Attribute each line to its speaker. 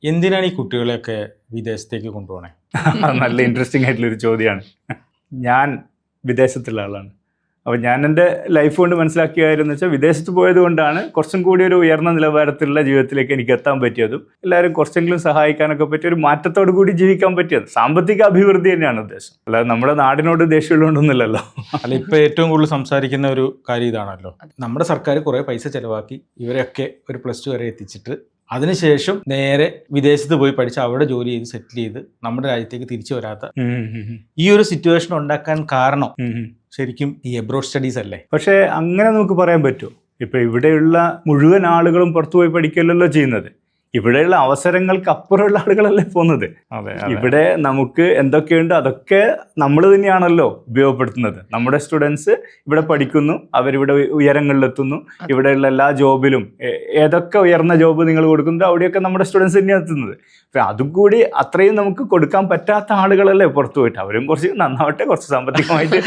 Speaker 1: എന്തിനാണ് ഈ കുട്ടികളെയൊക്കെ വിദേശത്തേക്ക് കൊണ്ടുപോകണേ?
Speaker 2: നല്ല ഇൻട്രസ്റ്റിംഗ് ആയിട്ടുള്ളൊരു ചോദ്യമാണ്. ഞാൻ വിദേശത്തുള്ള ആളാണ്. അപ്പോൾ ഞാൻ എൻ്റെ ലൈഫ് കൊണ്ട് മനസ്സിലാക്കിയ കാര്യം എന്ന് വെച്ചാൽ, വിദേശത്ത് പോയത് കൊണ്ടാണ് കുറച്ചും കൂടി ഒരു ഉയർന്ന നിലവാരത്തിലുള്ള ജീവിതത്തിലേക്ക് എനിക്ക് എത്താൻ പറ്റിയതും എല്ലാവരും കുറച്ചെങ്കിലും സഹായിക്കാനൊക്കെ പറ്റിയ ഒരു മാറ്റത്തോടു കൂടി ജീവിക്കാൻ പറ്റിയത്. സാമ്പത്തിക അഭിവൃദ്ധി തന്നെയാണ് ഉദ്ദേശം, അല്ലാതെ നമ്മുടെ നാടിനോട് ദേഷ്യമുള്ളതുകൊണ്ടൊന്നുമില്ലല്ലോ.
Speaker 1: അല്ല, ഇപ്പോൾ ഏറ്റവും കൂടുതൽ സംസാരിക്കുന്ന ഒരു കാര്യം ഇതാണല്ലോ. നമ്മുടെ സർക്കാർ കുറേ പൈസ ചിലവാക്കി ഇവരെയൊക്കെ ഒരു +2 വരെ എത്തിച്ചിട്ട് അതിനുശേഷം നേരെ വിദേശത്ത് പോയി പഠിച്ച് അവിടെ ജോലി ചെയ്ത് സെറ്റിൽ ചെയ്ത് നമ്മുടെ രാജ്യത്തേക്ക് തിരിച്ചു വരാത്ത ഈ ഒരു സിറ്റുവേഷൻ ഉണ്ടാക്കാൻ കാരണം ശരിക്കും ഈ എബ്രോഡ് സ്റ്റഡീസ് അല്ലേ?
Speaker 2: പക്ഷേ അങ്ങനെ നമുക്ക് പറയാൻ പറ്റുമോ? ഇപ്പം ഇവിടെയുള്ള മുഴുവൻ ആളുകളും പുറത്തു പോയി പഠിക്കലല്ലോ ചെയ്യുന്നത്. ഇവിടെയുള്ള അവസരങ്ങൾക്ക് അപ്പുറമുള്ള ആളുകളല്ലേ പോകുന്നത്. ഇവിടെ നമുക്ക് എന്തൊക്കെയുണ്ട് അതൊക്കെ നമ്മൾ തന്നെയാണല്ലോ ഉപയോഗപ്പെടുത്തുന്നത്. നമ്മുടെ സ്റ്റുഡൻസ് ഇവിടെ പഠിക്കുന്നു, അവരിവിടെ ഉയരങ്ങളിലെത്തുന്നു. ഇവിടെയുള്ള എല്ലാ ജോബിലും ഏതൊക്കെ ഉയർന്ന ജോബ് നിങ്ങൾ കൊടുക്കുന്നുണ്ടോ അവിടെയൊക്കെ നമ്മുടെ സ്റ്റുഡൻസ് തന്നെയാണ് എത്തുന്നത്. അപ്പം അതും കൂടി അത്രയും നമുക്ക് കൊടുക്കാൻ പറ്റാത്ത ആളുകളല്ലേ പുറത്തു പോയിട്ട്. അവരും കുറച്ച് നന്നാവട്ടെ, കുറച്ച് സാമ്പത്തികമായിട്ട്